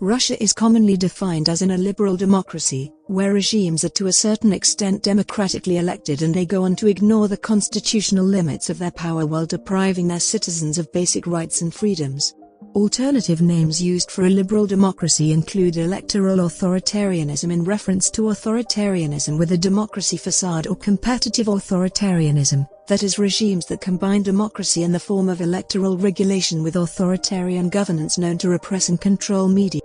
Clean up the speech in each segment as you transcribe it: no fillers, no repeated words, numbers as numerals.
Russia is commonly defined as a liberal democracy, where regimes are to a certain extent democratically elected and they go on to ignore the constitutional limits of their power while depriving their citizens of basic rights and freedoms. Alternative names used for a liberal democracy include electoral authoritarianism in reference to authoritarianism with a democracy facade, or competitive authoritarianism, that is, regimes that combine democracy in the form of electoral regulation with authoritarian governance known to repress and control media.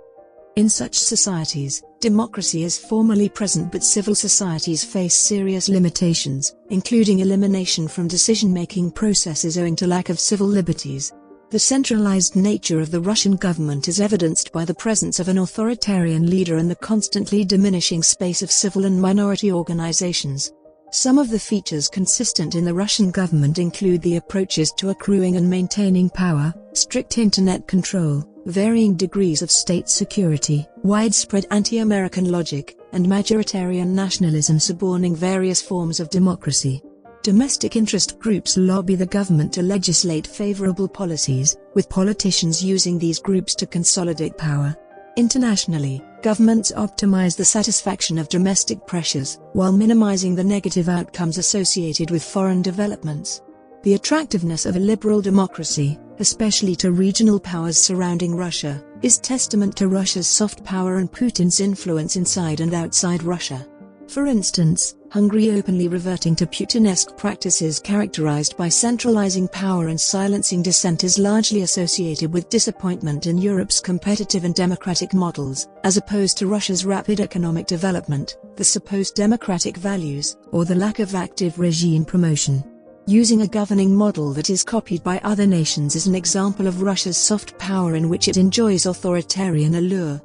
In such societies, democracy is formally present but civil societies face serious limitations, including elimination from decision-making processes owing to lack of civil liberties. The centralized nature of the Russian government is evidenced by the presence of an authoritarian leader and the constantly diminishing space of civil and minority organizations. Some of the features consistent in the Russian government include the approaches to accruing and maintaining power, strict internet control, varying degrees of state security, widespread anti-American logic, and majoritarian nationalism suborning various forms of democracy. Domestic interest groups lobby the government to legislate favorable policies, with politicians using these groups to consolidate power. Internationally, governments optimize the satisfaction of domestic pressures, while minimizing the negative outcomes associated with foreign developments. The attractiveness of a liberal democracy, especially to regional powers surrounding Russia, is testament to Russia's soft power and Putin's influence inside and outside Russia. For instance, Hungary openly reverting to Putinesque practices characterized by centralizing power and silencing dissent is largely associated with disappointment in Europe's competitive and democratic models, as opposed to Russia's rapid economic development, the supposed democratic values, or the lack of active regime promotion. Using a governing model that is copied by other nations is an example of Russia's soft power in which it enjoys authoritarian allure.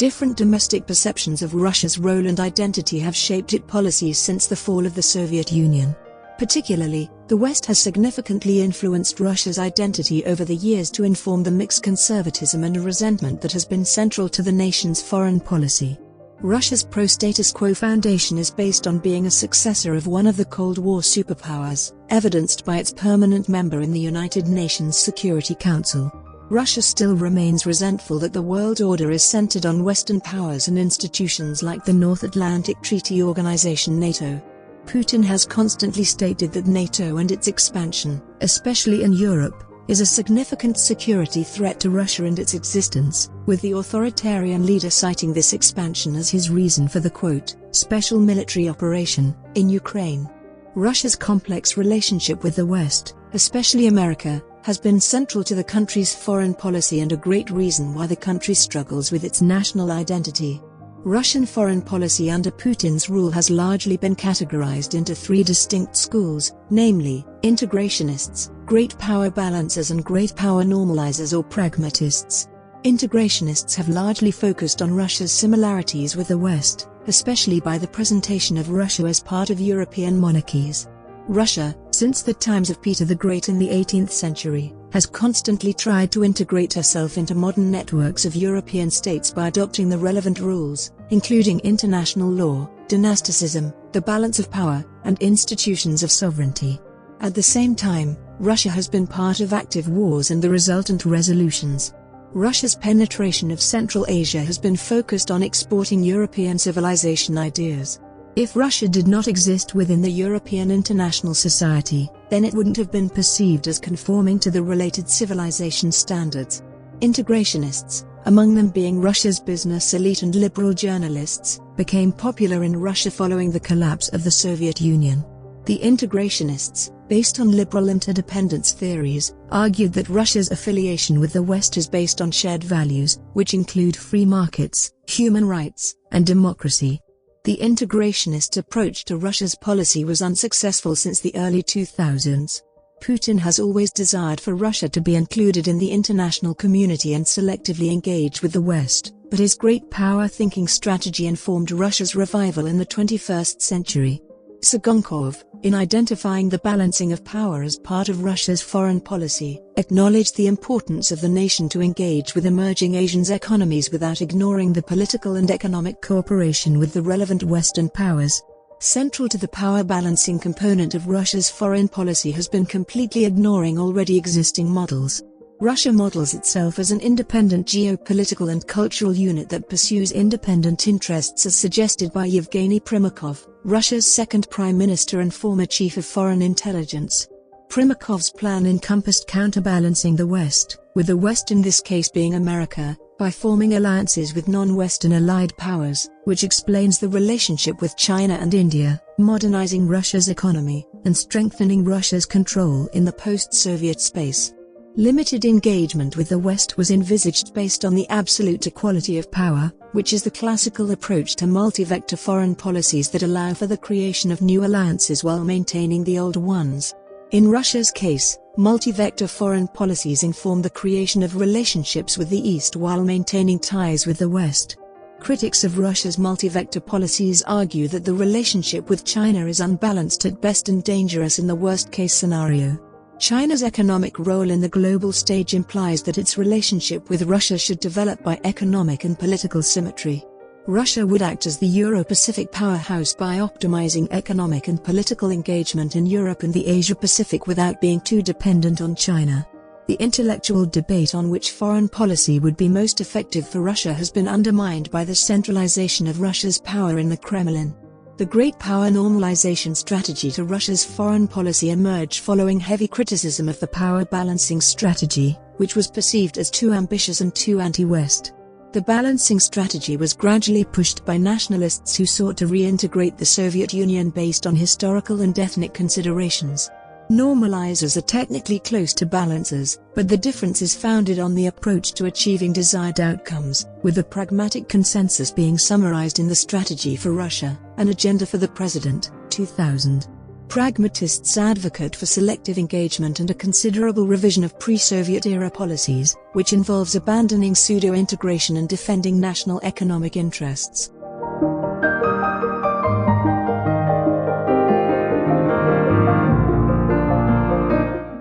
Different domestic perceptions of Russia's role and identity have shaped its policies since the fall of the Soviet Union. Particularly, the West has significantly influenced Russia's identity over the years to inform the mixed conservatism and resentment that has been central to the nation's foreign policy. Russia's pro-status quo foundation is based on being a successor of one of the Cold War superpowers, evidenced by its permanent member in the United Nations Security Council. Russia still remains resentful that the world order is centered on Western powers and institutions like the North Atlantic Treaty Organization NATO. Putin has constantly stated that NATO and its expansion, especially in Europe, is a significant security threat to Russia and its existence, with the authoritarian leader citing this expansion as his reason for the quote, special military operation, in Ukraine. Russia's complex relationship with the West, especially America, has been central to the country's foreign policy and a great reason why the country struggles with its national identity. Russian foreign policy under Putin's rule has largely been categorized into three distinct schools, namely, integrationists, great power balancers and great power normalizers or pragmatists. Integrationists have largely focused on Russia's similarities with the West, especially by the presentation of Russia as part of European monarchies. Russia, since the times of Peter the Great in the 18th century, has constantly tried to integrate herself into modern networks of European states by adopting the relevant rules, including international law, dynasticism, the balance of power, and institutions of sovereignty. At the same time, Russia has been part of active wars and the resultant resolutions. Russia's penetration of Central Asia has been focused on exporting European civilization ideas. If Russia did not exist within the European international society, then it wouldn't have been perceived as conforming to the related civilization standards. Integrationists, among them being Russia's business elite and liberal journalists, became popular in Russia following the collapse of the Soviet Union. The integrationists, based on liberal interdependence theories, argued that Russia's affiliation with the West is based on shared values, which include free markets, human rights, and democracy. The integrationist approach to Russia's policy was unsuccessful since the early 2000s. Putin has always desired for Russia to be included in the international community and selectively engage with the West, but his great power thinking strategy informed Russia's revival in the 21st century. Sagonkov, in identifying the balancing of power as part of Russia's foreign policy, acknowledged the importance of the nation to engage with emerging Asian economies without ignoring the political and economic cooperation with the relevant Western powers. Central to the power balancing component of Russia's foreign policy has been completely ignoring already existing models. Russia models itself as an independent geopolitical and cultural unit that pursues independent interests as suggested by Yevgeny Primakov, Russia's second prime minister and former chief of foreign intelligence. Primakov's plan encompassed counterbalancing the West, with the West in this case being America, by forming alliances with non-Western allied powers, which explains the relationship with China and India, modernizing Russia's economy, and strengthening Russia's control in the post-Soviet space. Limited engagement with the West was envisaged based on the absolute equality of power, which is the classical approach to multi-vector foreign policies that allow for the creation of new alliances while maintaining the old ones. In Russia's case, multi-vector foreign policies inform the creation of relationships with the East while maintaining ties with the West. Critics of Russia's multi-vector policies argue that the relationship with China is unbalanced at best and dangerous in the worst-case scenario. China's economic role in the global stage implies that its relationship with Russia should develop by economic and political symmetry. Russia would act as the Euro-Pacific powerhouse by optimizing economic and political engagement in Europe and the Asia-Pacific without being too dependent on China. The intellectual debate on which foreign policy would be most effective for Russia has been undermined by the centralization of Russia's power in the Kremlin. The Great Power Normalization strategy to Russia's foreign policy emerged following heavy criticism of the power balancing strategy, which was perceived as too ambitious and too anti-West. The balancing strategy was gradually pushed by nationalists who sought to reintegrate the Soviet Union based on historical and ethnic considerations. Normalizers are technically close to balancers, but the difference is founded on the approach to achieving desired outcomes, with the pragmatic consensus being summarized in the Strategy for Russia, an Agenda for the President, 2000. Pragmatists advocate for selective engagement and a considerable revision of pre-Soviet-era policies, which involves abandoning pseudo-integration and defending national economic interests.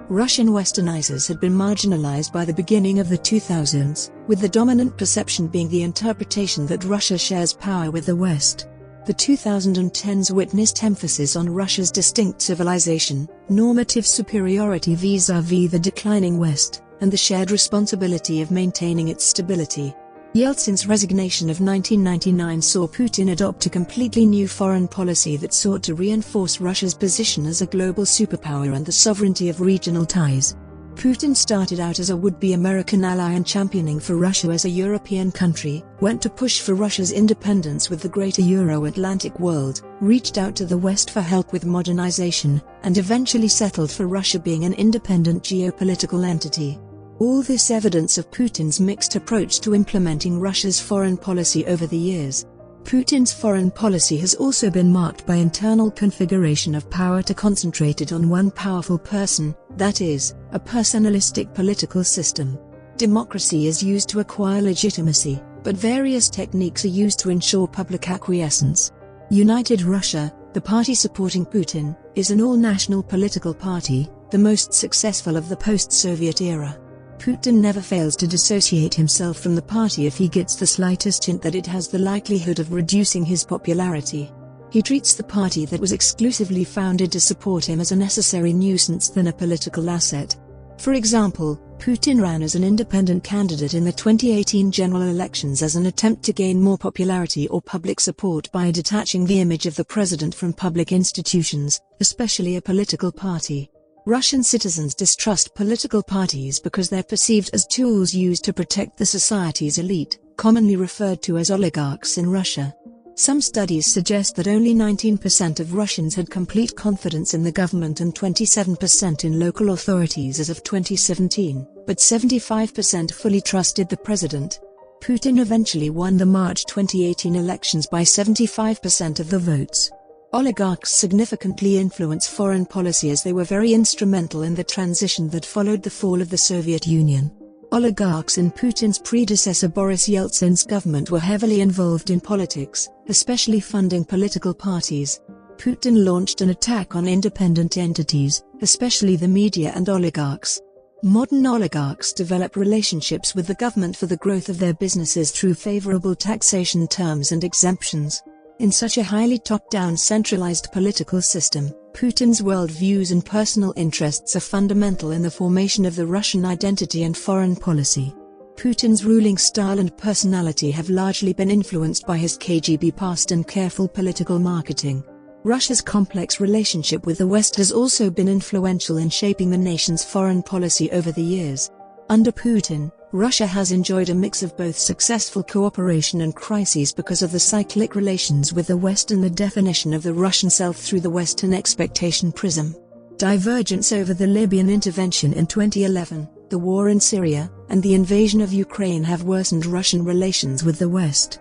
Russian westernizers had been marginalized by the beginning of the 2000s, with the dominant perception being the interpretation that Russia shares power with the West. The 2010s witnessed emphasis on Russia's distinct civilization, normative superiority vis-à-vis the declining West, and the shared responsibility of maintaining its stability. Yeltsin's resignation of 1999 saw Putin adopt a completely new foreign policy that sought to reinforce Russia's position as a global superpower and the sovereignty of regional ties. Putin started out as a would-be American ally and championing for Russia as a European country, went to push for Russia's independence with the greater Euro-Atlantic world, reached out to the West for help with modernization, and eventually settled for Russia being an independent geopolitical entity. All this evidence of Putin's mixed approach to implementing Russia's foreign policy over the years. Putin's foreign policy has also been marked by internal configuration of power to concentrated on one powerful person, that is, a personalistic political system. Democracy is used to acquire legitimacy, but various techniques are used to ensure public acquiescence. United Russia, the party supporting Putin, is an all-national political party, the most successful of the post-Soviet era. Putin never fails to dissociate himself from the party if he gets the slightest hint that it has the likelihood of reducing his popularity. He treats the party that was exclusively founded to support him as a necessary nuisance than a political asset. For example, Putin ran as an independent candidate in the 2018 general elections as an attempt to gain more popularity or public support by detaching the image of the president from public institutions, especially a political party. Russian citizens distrust political parties because they're perceived as tools used to protect the society's elite, commonly referred to as oligarchs in Russia. Some studies suggest that only 19% of Russians had complete confidence in the government and 27% in local authorities as of 2017, but 75% fully trusted the president. Putin eventually won the March 2018 elections by 75% of the votes. Oligarchs significantly influence foreign policy as they were very instrumental in the transition that followed the fall of the Soviet Union. Oligarchs in Putin's predecessor Boris Yeltsin's government were heavily involved in politics, especially funding political parties. Putin launched an attack on independent entities, especially the media and oligarchs. Modern oligarchs develop relationships with the government for the growth of their businesses through favorable taxation terms and exemptions. In such a highly top-down centralized political system, Putin's worldviews and personal interests are fundamental in the formation of the Russian identity and foreign policy. Putin's ruling style and personality have largely been influenced by his KGB past and careful political marketing. Russia's complex relationship with the West has also been influential in shaping the nation's foreign policy over the years. Under Putin, Russia has enjoyed a mix of both successful cooperation and crises because of the cyclic relations with the West and the definition of the Russian self through the Western expectation prism. Divergence over the Libyan intervention in 2011, the war in Syria, and the invasion of Ukraine have worsened Russian relations with the West.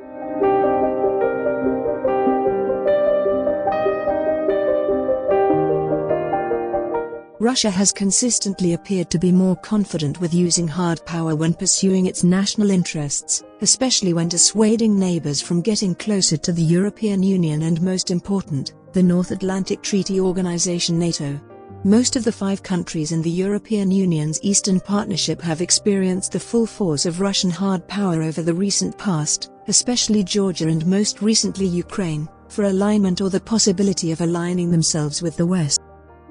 Russia has consistently appeared to be more confident with using hard power when pursuing its national interests, especially when dissuading neighbors from getting closer to the European Union and, most important, the North Atlantic Treaty Organization NATO. Most of the 5 countries in the European Union's Eastern Partnership have experienced the full force of Russian hard power over the recent past, especially Georgia and most recently Ukraine, for alignment or the possibility of aligning themselves with the West.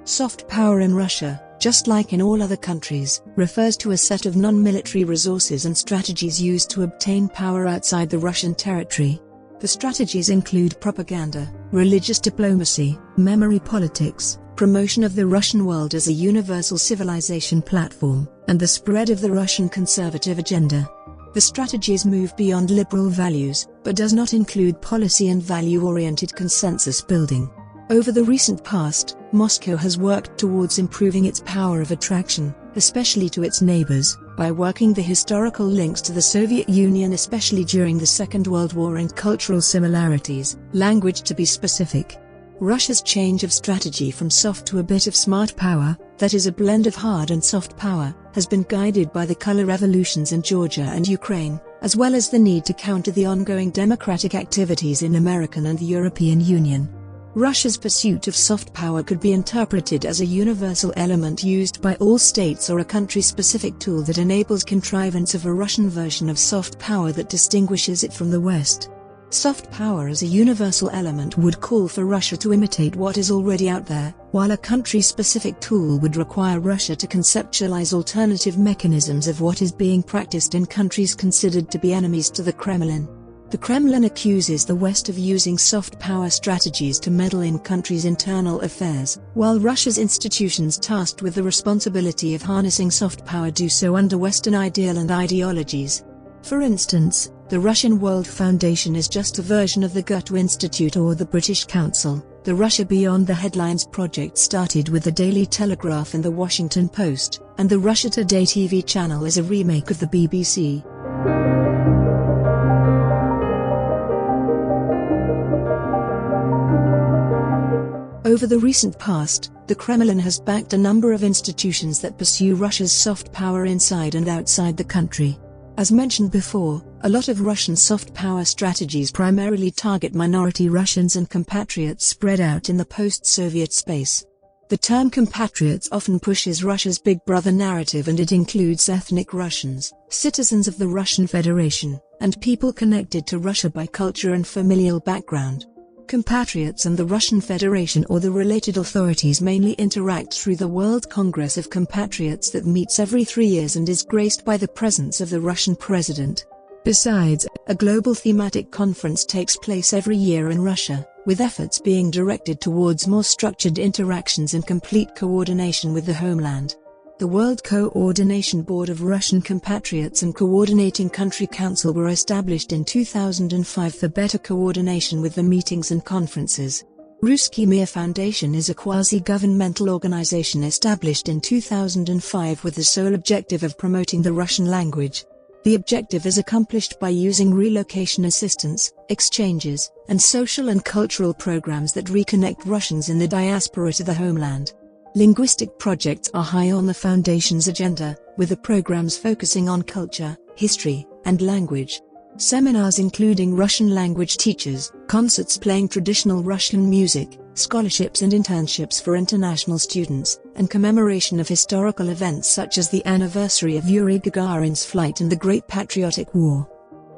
Soft power in Russia, just like in all other countries, refers to a set of non-military resources and strategies used to obtain power outside the Russian territory. The strategies include propaganda, religious diplomacy, memory politics, promotion of the Russian world as a universal civilization platform, and the spread of the Russian conservative agenda. The strategies move beyond liberal values, but does not include policy and value-oriented consensus building. Over the recent past, Moscow has worked towards improving its power of attraction, especially to its neighbors, by working the historical links to the Soviet Union, especially during the Second World War, and cultural similarities, language to be specific. Russia's change of strategy from soft to a bit of smart power, that is a blend of hard and soft power, has been guided by the color revolutions in Georgia and Ukraine, as well as the need to counter the ongoing democratic activities in American and the European Union. Russia's pursuit of soft power could be interpreted as a universal element used by all states or a country-specific tool that enables contrivance of a Russian version of soft power that distinguishes it from the West. Soft power as a universal element would call for Russia to imitate what is already out there, while a country-specific tool would require Russia to conceptualize alternative mechanisms of what is being practiced in countries considered to be enemies to the Kremlin. The Kremlin accuses the West of using soft power strategies to meddle in countries' internal affairs, while Russia's institutions tasked with the responsibility of harnessing soft power do so under Western ideal and ideologies. For instance, the Russian World Foundation is just a version of the Goethe Institute or the British Council. The Russia Beyond the Headlines project started with the Daily Telegraph and the Washington Post, and the Russia Today TV channel is a remake of the BBC. Over the recent past, the Kremlin has backed a number of institutions that pursue Russia's soft power inside and outside the country. As mentioned before, a lot of Russian soft power strategies primarily target minority Russians and compatriots spread out in the post-Soviet space. The term compatriots often pushes Russia's Big Brother narrative, and it includes ethnic Russians, citizens of the Russian Federation, and people connected to Russia by culture and familial background. Compatriots and the Russian Federation or the related authorities mainly interact through the World Congress of Compatriots that meets every 3 years and is graced by the presence of the Russian president. Besides, a global thematic conference takes place every year in Russia, with efforts being directed towards more structured interactions and complete coordination with the homeland. The World Coordination Board of Russian Compatriots and Coordinating Country Council were established in 2005 for better coordination with the meetings and conferences. Ruski Mir Foundation is a quasi-governmental organization established in 2005 with the sole objective of promoting the Russian language. The objective is accomplished by using relocation assistance, exchanges, and social and cultural programs that reconnect Russians in the diaspora to the homeland. Linguistic projects are high on the Foundation's agenda, with the programs focusing on culture, history, and language. Seminars including Russian language teachers, concerts playing traditional Russian music, scholarships and internships for international students, and commemoration of historical events such as the anniversary of Yuri Gagarin's flight and the Great Patriotic War,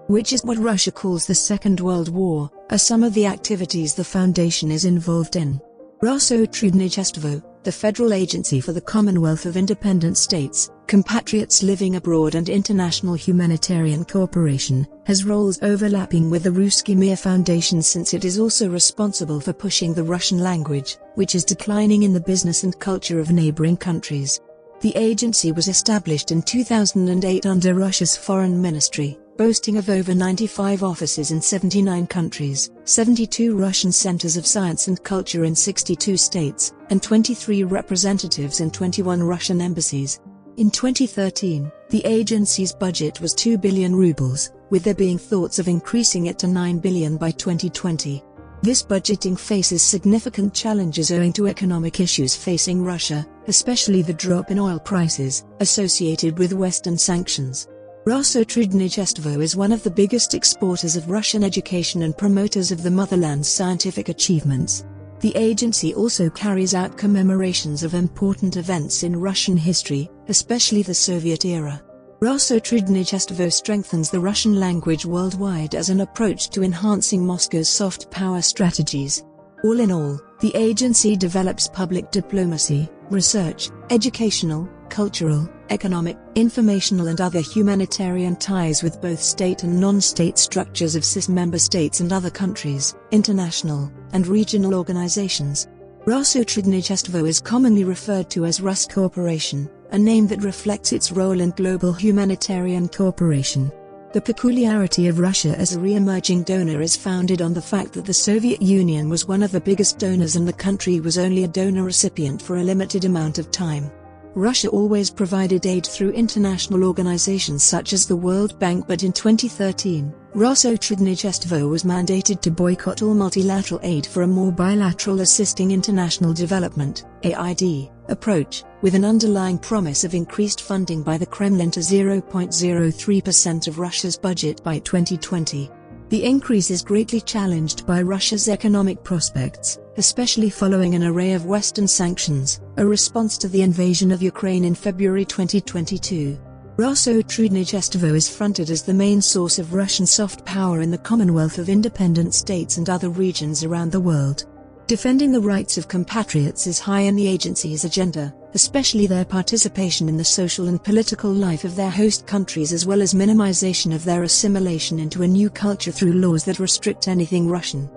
which is what Russia calls the Second World War, are some of the activities the foundation is involved in. Rozsotrudnictvo, the Federal Agency for the Commonwealth of Independent States, Compatriots Living Abroad and International Humanitarian Cooperation, has roles overlapping with the Ruski Mir Foundation since it is also responsible for pushing the Russian language, which is declining in the business and culture of neighboring countries. The agency was established in 2008 under Russia's Foreign Ministry, boasting of over 95 offices in 79 countries, 72 Russian centers of science and culture in 62 states, and 23 representatives in 21 Russian embassies. In 2013, the agency's budget was 2 billion rubles, with there being thoughts of increasing it to 9 billion by 2020. This budgeting faces significant challenges owing to economic issues facing Russia, especially the drop in oil prices, associated with Western sanctions. Rozsotrudnictvo is one of the biggest exporters of Russian education and promoters of the motherland's scientific achievements. The agency also carries out commemorations of important events in Russian history, especially the Soviet era. Rozsotrudnictvo strengthens the Russian language worldwide as an approach to enhancing Moscow's soft power strategies. All in all, the agency develops public diplomacy, research, educational, cultural, economic, informational and other humanitarian ties with both state and non-state structures of CIS member states and other countries, international, and regional organizations. Rozsotrudnictvo is commonly referred to as Rus Cooperation, a name that reflects its role in global humanitarian cooperation. The peculiarity of Russia as a re-emerging donor is founded on the fact that the Soviet Union was one of the biggest donors and the country was only a donor recipient for a limited amount of time. Russia always provided aid through international organizations such as the World Bank, but in 2013, Rozsotrudnictvo was mandated to boycott all multilateral aid for a more bilateral assisting international development (AID) approach, with an underlying promise of increased funding by the Kremlin to 0.03% of Russia's budget by 2020. The increase is greatly challenged by Russia's economic prospects, especially following an array of Western sanctions, a response to the invasion of Ukraine in February 2022. Rozsotrudnictvo is fronted as the main source of Russian soft power in the Commonwealth of Independent States and other regions around the world. Defending the rights of compatriots is high in the agency's agenda, especially their participation in the social and political life of their host countries as well as minimization of their assimilation into a new culture through laws that restrict anything Russian.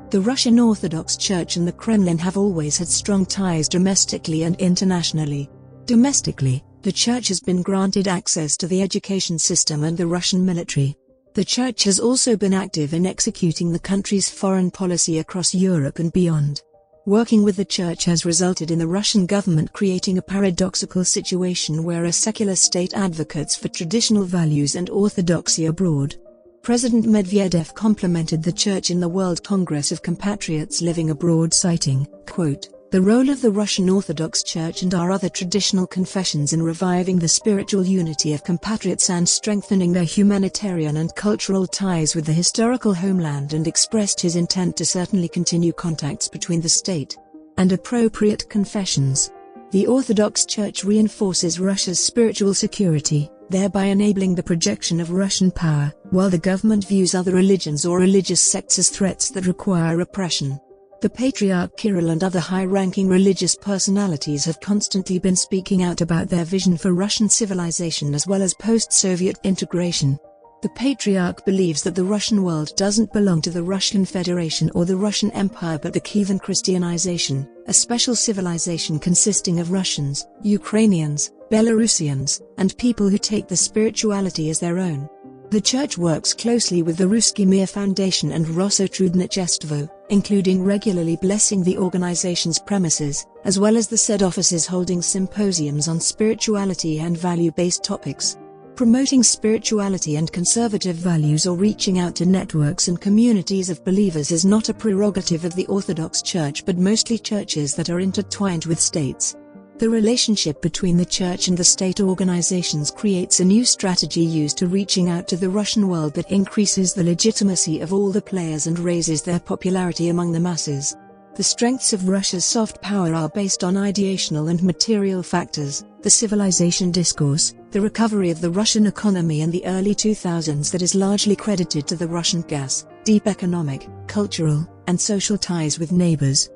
The Russian Orthodox Church and the Kremlin have always had strong ties domestically and internationally. Domestically, the Church has been granted access to the education system and the Russian military. The Church has also been active in executing the country's foreign policy across Europe and beyond. Working with the Church has resulted in the Russian government creating a paradoxical situation where a secular state advocates for traditional values and orthodoxy abroad. President Medvedev complimented the Church in the World Congress of Compatriots Living Abroad, citing, quote, "the role of the Russian Orthodox Church and our other traditional confessions in reviving the spiritual unity of compatriots and strengthening their humanitarian and cultural ties with the historical homeland," and expressed his intent to certainly continue contacts between the state and appropriate confessions. The Orthodox Church reinforces Russia's spiritual security, thereby enabling the projection of Russian power, while the government views other religions or religious sects as threats that require repression. The Patriarch Kirill and other high-ranking religious personalities have constantly been speaking out about their vision for Russian civilization as well as post-Soviet integration. The Patriarch believes that the Russian world doesn't belong to the Russian Federation or the Russian Empire but the Kievan Christianization, a special civilization consisting of Russians, Ukrainians, Belarusians, and people who take the spirituality as their own. The Church works closely with the Ruski Mir Foundation and Rozsotrudnictvo, including regularly blessing the organization's premises, as well as the said offices holding symposiums on spirituality and value-based topics. Promoting spirituality and conservative values or reaching out to networks and communities of believers is not a prerogative of the Orthodox Church but mostly churches that are intertwined with states. The relationship between the Church and the state organizations creates a new strategy used to reaching out to the Russian world that increases the legitimacy of all the players and raises their popularity among the masses. The strengths of Russia's soft power are based on ideational and material factors: the civilization discourse, the recovery of the Russian economy in the early 2000s that is largely credited to the Russian gas, deep economic, cultural, and social ties with neighbors.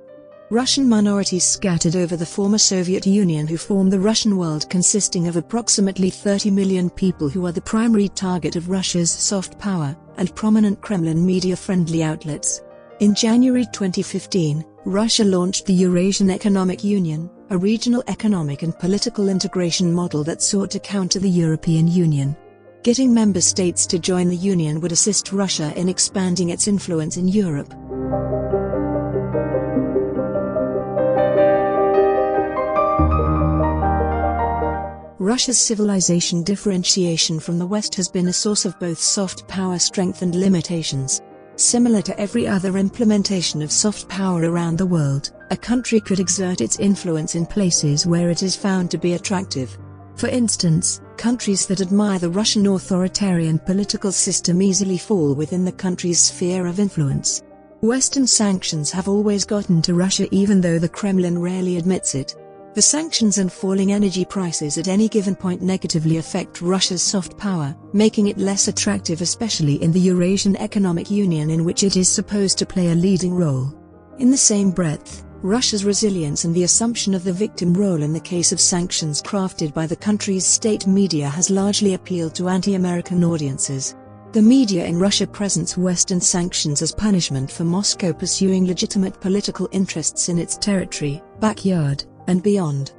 Russian minorities scattered over the former Soviet Union who form the Russian world, consisting of approximately 30 million people who are the primary target of Russia's soft power, and prominent Kremlin media-friendly outlets. In January 2015, Russia launched the Eurasian Economic Union, a regional economic and political integration model that sought to counter the European Union. Getting member states to join the Union would assist Russia in expanding its influence in Europe. Russia's civilization differentiation from the West has been a source of both soft power strength and limitations. Similar to every other implementation of soft power around the world, a country could exert its influence in places where it is found to be attractive. For instance, countries that admire the Russian authoritarian political system easily fall within the country's sphere of influence. Western sanctions have always gotten to Russia even though the Kremlin rarely admits it. The sanctions and falling energy prices at any given point negatively affect Russia's soft power, making it less attractive, especially in the Eurasian Economic Union in which it is supposed to play a leading role. In the same breath, Russia's resilience and the assumption of the victim role in the case of sanctions crafted by the country's state media has largely appealed to anti-American audiences. The media in Russia presents Western sanctions as punishment for Moscow pursuing legitimate political interests in its territory, backyard, and beyond.